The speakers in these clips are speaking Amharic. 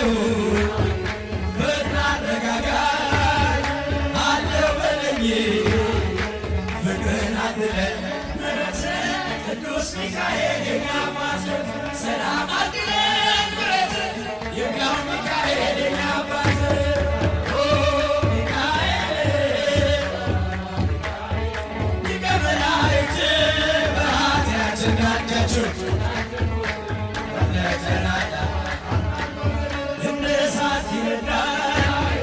ያለው ፍቅር አረጋጋኝ አለው በለኝ ፍቅርን አድለን ቅዱስ ሚካኤል የኛ አባት ሰላም አድለን ምሕረት የኛው ሚካኤል የኛ አባት ሚካኤል ሊቀ መላእክት በኃጢአት ተናዳችሁ እንደ እሳት ይነዳል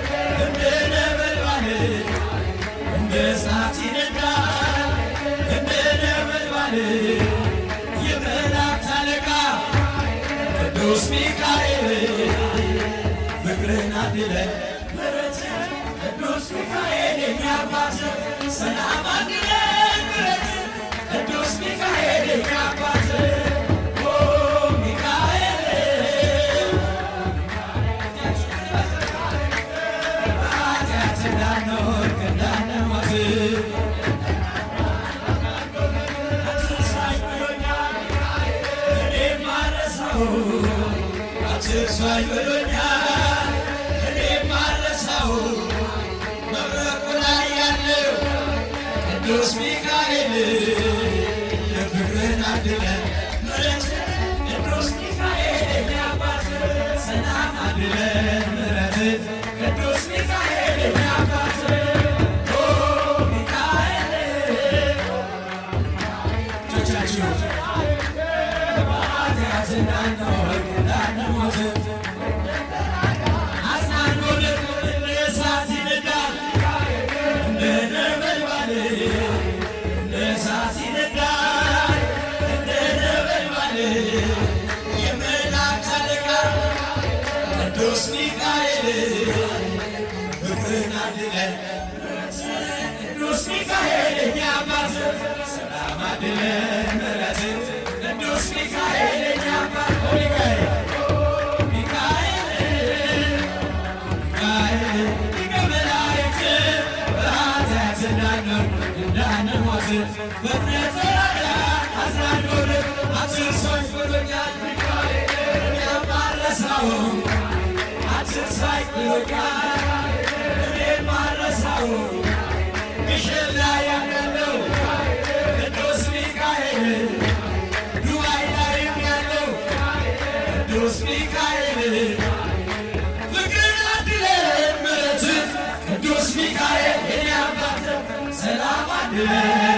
እንደ ነበልባል እንደ እሳት ይነዳል እንደ ነበልባል የመላእክት አለቃ ቅዱስ ሚካኤል ፍቅርን አድለን ምሕረት ቅዱስ ሚካኤል የኛ አባት ሰላም አድለን ምሕረት ቅዱስ ሚካኤል የኛ አባት አትርሳኝ ብሎኛል እኔም አልረሳው መብረቁ ላይ ያለው ቅዱስ ሚካኤል የፍቅርን አድለን ምሕረት ቅዱስ ሚካኤል የኛ አባት ሰላም አድለን ምሕረት ቅዱስ ሚካኤል የኛ አባት ሚካኤል ጆቻችሁ ቅዱስ ሚካኤል ፍቅርን አድለን ቅዱስ ሚካኤል የኛ አባት ሰላም አድለን ምሕረት ቅዱስ ሚካኤል የኛ አባት ሚካኤል ሊቀ መላእክት በኃጢአት እንዳንሞት ፍጥረት አዝናኖን አትርሳኝ ብሎኛል እኔም አልረሳውም አትርሳኝ ብሎኛል እኔም አልረሳውም ግሸን ላይ ያለው ቅዱስ ሚካኤል ዱባይ ላይም ያለው ቅዱስ ሚካኤል ፍቅርን አድለን ምሕረት ቅዱስ ሚካኤል የኛ አባት ሰላም አድለን